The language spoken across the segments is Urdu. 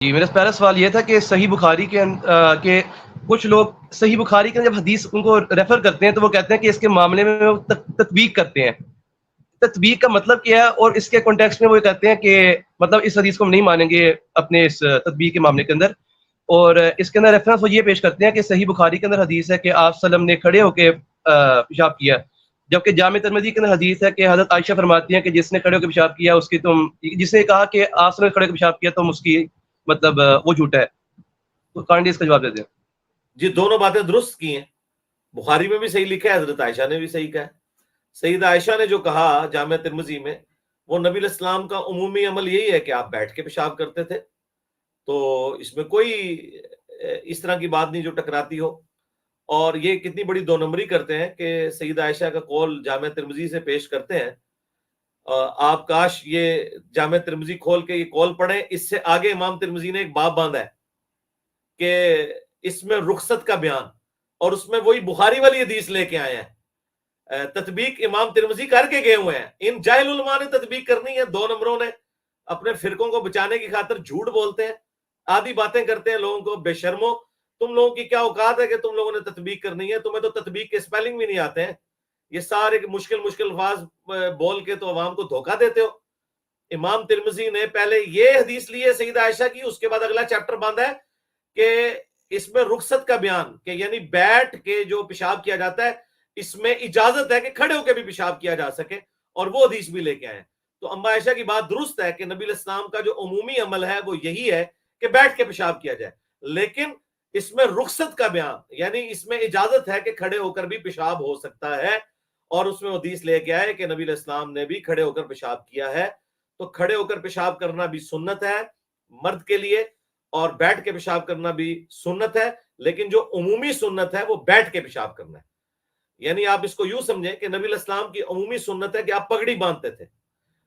جی میرا پہلا سوال یہ تھا کہ صحیح بخاری کے کچھ لوگ صحیح بخاری کے جب حدیث ان کو ریفر کرتے ہیں تو وہ کہتے ہیں کہ اس کے معاملے میں وہ تطبیق کرتے ہیں. تطبیق کا مطلب کیا ہے؟ اور اس کے کانٹیکسٹ میں وہ کہتے ہیں کہ مطلب اس حدیث کو ہم نہیں مانیں گے اپنے اس تطبیق کے معاملے کے اندر. اور اس کے اندر ریفرنس وہ یہ پیش کرتے ہیں کہ صحیح بخاری کے اندر حدیث ہے کہ آپ صلی اللہ علیہ وسلم نے کھڑے ہو کے پیشاب کیا، جبکہ جامع ترمذی کے اندر حدیث ہے کہ حضرت عائشہ فرماتی ہیں کہ جس نے کھڑے ہو کے پیشاب کیا اس کی جس نے کہا کہ آپ صلی اللہ علیہ وسلم نے کھڑے ہو کے پیشاب کیا تم اس کی مطلب وہ جھوٹا ہے. تو کانڈی اس کا جواب دیتے ہیں. جی دونوں باتیں درست کی ہیں، بخاری میں بھی صحیح لکھا ہے، حضرت عائشہ نے بھی صحیح کہا ہے. سیدہ عائشہ نے جو کہا جامع ترمذی میں، وہ نبی علیہ السلام کا عمومی عمل یہی ہے کہ آپ بیٹھ کے پیشاب کرتے تھے، تو اس میں کوئی اس طرح کی بات نہیں جو ٹکراتی ہو. اور یہ کتنی بڑی دو نمبری کرتے ہیں کہ سیدہ عائشہ کا قول جامع ترمذی سے پیش کرتے ہیں. آپ کاش یہ جامع ترمذی کھول کے یہ قول پڑھیں. اس سے آگے امام ترمذی نے ایک باب باندھا ہے کہ اس میں رخصت کا بیان، اور اس میں وہی بخاری والی حدیث لے کے آئے ہیں. تطبیق امام ترمذی کر کے گئے ہوئے ہیں. ان جاہل علماء نے تطبیق کرنی ہے، دو نمبروں نے اپنے فرقوں کو بچانے کی خاطر جھوٹ بولتے ہیں، آدھی باتیں کرتے ہیں لوگوں کو. بے شرمو، تم لوگوں کی کیا اوقات ہے کہ تم لوگوں نے تطبیق کرنی ہے؟ تمہیں تو تطبیق کے سپیلنگ بھی نہیں آتے ہیں. یہ سارے مشکل الفاظ بول کے تو عوام کو دھوکہ دیتے ہو. امام ترمذی نے پہلے یہ حدیث لی ہے سیدہ عائشہ کی، اس کے بعد اگلا چیپٹر باندھا ہے کہ اس میں رخصت کا بیان، کہ یعنی بیٹھ کے جو پیشاب کیا جاتا ہے اس میں اجازت ہے کہ کھڑے ہو کے بھی پیشاب کیا جا سکے، اور وہ حدیث بھی لے کے آئے. تو اما عائشہ کی بات درست ہے کہ نبی علیہ السلام کا جو عمومی عمل ہے وہ یہی ہے کہ بیٹھ کے پیشاب کیا جائے، لیکن اس میں رخصت کا بیان، یعنی اس میں اجازت ہے کہ کھڑے ہو کر بھی پیشاب ہو سکتا ہے. اور اس میں حدیث لے کے آئے کہ نبی علیہ السلام نے بھی کھڑے ہو کر پیشاب کیا ہے. تو کھڑے ہو کر پیشاب کرنا بھی سنت ہے مرد کے لیے، اور بیٹھ کے پیشاب کرنا بھی سنت ہے، لیکن جو عمومی سنت ہے وہ بیٹھ کے پیشاب کرنا ہے. یعنی آپ اس کو یوں سمجھیں کہ نبی علیہ السلام کی عمومی سنت ہے کہ آپ پگڑی باندھتے تھے،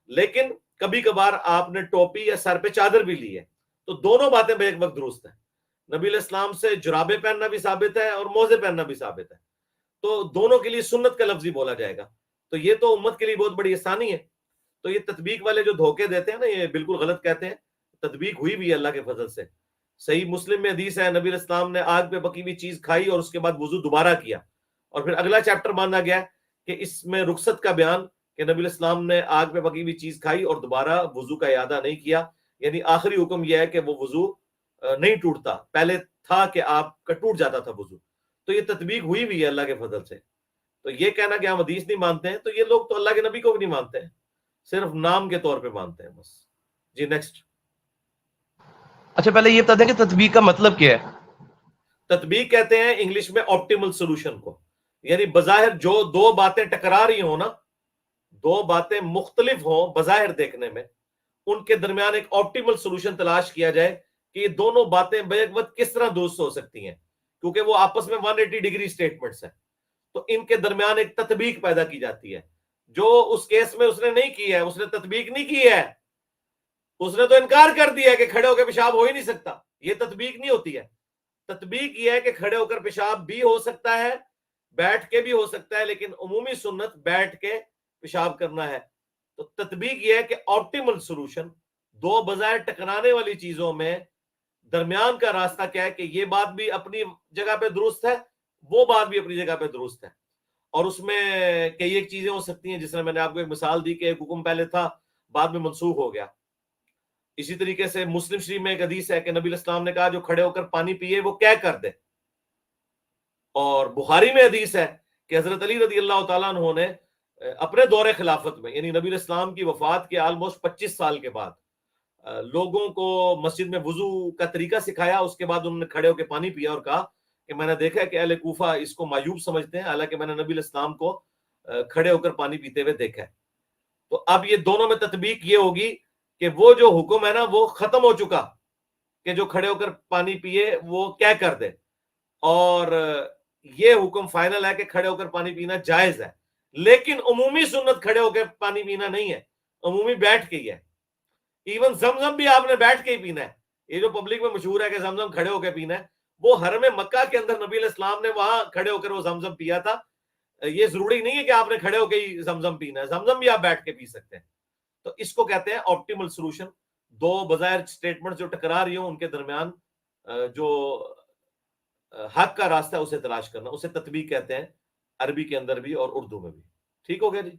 لیکن کبھی کبھار آپ نے ٹوپی یا سر پہ چادر بھی لی ہے. تو دونوں باتیں بے ایک وقت درست ہیں. نبی علیہ السلام سے جرابے پہننا بھی ثابت ہے اور موزے پہننا بھی ثابت ہے، تو دونوں کے لیے سنت کا لفظ ہی بولا جائے گا. تو یہ تو امت کے لیے بہت بڑی آسانی ہے. تو یہ تطبیق والے جو دھوکے دیتے ہیں نا، یہ بالکل غلط کہتے ہیں. تطبیق ہوئی بھی ہے اللہ کے فضل سے. صحیح مسلم میں حدیث ہے نبی علیہ السلام نے آگ پہ پکی ہوئی چیز کھائی اور اس کے بعد وضو دوبارہ کیا. اور پھر اگلا چیپٹر باندھا گیا کہ اس میں رخصت کا بیان، کہ نبی علیہ السلام نے آگ پہ پکی ہوئی چیز کھائی اور دوبارہ وضو کا اعادہ نہیں کیا. یعنی آخری حکم یہ ہے کہ وہ وضو نہیں ٹوٹتا، پہلے تھا کہ آپ کا ٹوٹ جاتا تھا وضو. تو یہ تطبیق ہوئی بھی ہے اللہ کے فضل سے. تو یہ کہنا کہ ہم حدیث نہیں مانتے ہیں، تو یہ لوگ تو اللہ کے نبی کو بھی نہیں مانتے ہیں، صرف نام کے طور پہ مانتے ہیں بس. جی نیکسٹ. اچھا پہلے یہ بتا دیں کہ تطبیق کا مطلب کیا ہے؟ تطبیق کہتے ہیں انگلش میں آپٹیمل سولوشن کو. یعنی بظاہر جو دو باتیں ٹکرا رہی ہوں نا، دو باتیں مختلف ہوں بظاہر دیکھنے میں، ان کے درمیان ایک آپٹیمل سولوشن تلاش کیا جائے کہ یہ دونوں باتیں بیک وقت کس طرح دوست ہو سکتی ہیں، کیونکہ وہ آپس میں 180 ڈگری سٹیٹمنٹس ہیں. تو ان کے درمیان ایک تطبیق پیدا کی جاتی ہے. جو اس کیس میں اس نے نہیں کی ہے، اس نے تطبیق نہیں کی ہے، اس نے تو انکار کر دیا ہے کہ کھڑے ہو کے پیشاب ہو ہی نہیں سکتا. یہ تطبیق نہیں ہوتی ہے. تطبیق یہ ہے کہ کھڑے ہو کر پیشاب بھی ہو سکتا ہے، بیٹھ کے بھی ہو سکتا ہے، لیکن عمومی سنت بیٹھ کے پیشاب کرنا ہے. تو تطبیق یہ ہے کہ آپٹیمل سولوشن، دو بظاہر ٹکرانے والی چیزوں میں درمیان کا راستہ کیا ہے کہ یہ بات بھی اپنی جگہ پہ درست ہے، وہ بات بھی اپنی جگہ پہ درست ہے. اور اس میں کئی ایک چیزیں ہو سکتی ہیں، جس طرح میں نے آپ کو ایک مثال دی کہ ایک حکم پہلے تھا بعد میں منسوخ ہو گیا. اسی طریقے سے مسلم شریف میں ایک حدیث ہے کہ نبی علیہ السلام نے کہا جو کھڑے ہو کر پانی پیے وہ کیا کر دے. اور بخاری میں حدیث ہے کہ حضرت علی رضی اللہ تعالیٰ عنہ نے اپنے دور خلافت میں، یعنی نبی علیہ السلام کی وفات کے آلموسٹ 25 سال کے بعد، لوگوں کو مسجد میں وضو کا طریقہ سکھایا. اس کے بعد انہوں نے کھڑے ہو کے پانی پیا اور کہا کہ میں نے دیکھا ہے کہ اہل کوفہ اس کو معیوب سمجھتے ہیں، حالانکہ میں نے نبی علیہ السلام کو کھڑے ہو کر پانی پیتے ہوئے دیکھا ہے. تو اب یہ دونوں میں تطبیق یہ ہوگی کہ وہ جو حکم ہے نا وہ ختم ہو چکا کہ جو کھڑے ہو کر پانی پیے وہ کیا کر دے، اور یہ حکم فائنل ہے کہ کھڑے ہو کر پانی پینا جائز ہے. لیکن عمومی سنت کھڑے ہو کے پانی پینا نہیں ہے، عمومی بیٹھ کے ہی ہے. ایون زمزم بھی آپ نے بیٹھ کے ہی پینا ہے. یہ جو پبلک میں مشہور ہے کہ زمزم کھڑے ہو کے پینا ہے، وہ حرم مکہ کے اندر نبی علیہ السلام نے وہاں کھڑے ہو کر وہ زمزم پیا تھا. یہ ضروری نہیں ہے کہ آپ نے کھڑے ہو کے ہی زمزم پینا ہے، زمزم بھی آپ بیٹھ کے پی سکتے ہیں. تو اس کو کہتے ہیں آپٹیمل سولوشن، دو بظاہر اسٹیٹمنٹ جو ٹکرا رہی ہوں ان کے درمیان جو حق کا راستہ ہے اسے تلاش کرنا، اسے تطبیق کہتے ہیں عربی کے اندر بھی اور اردو میں بھی. ٹھیک ہو گیا جی.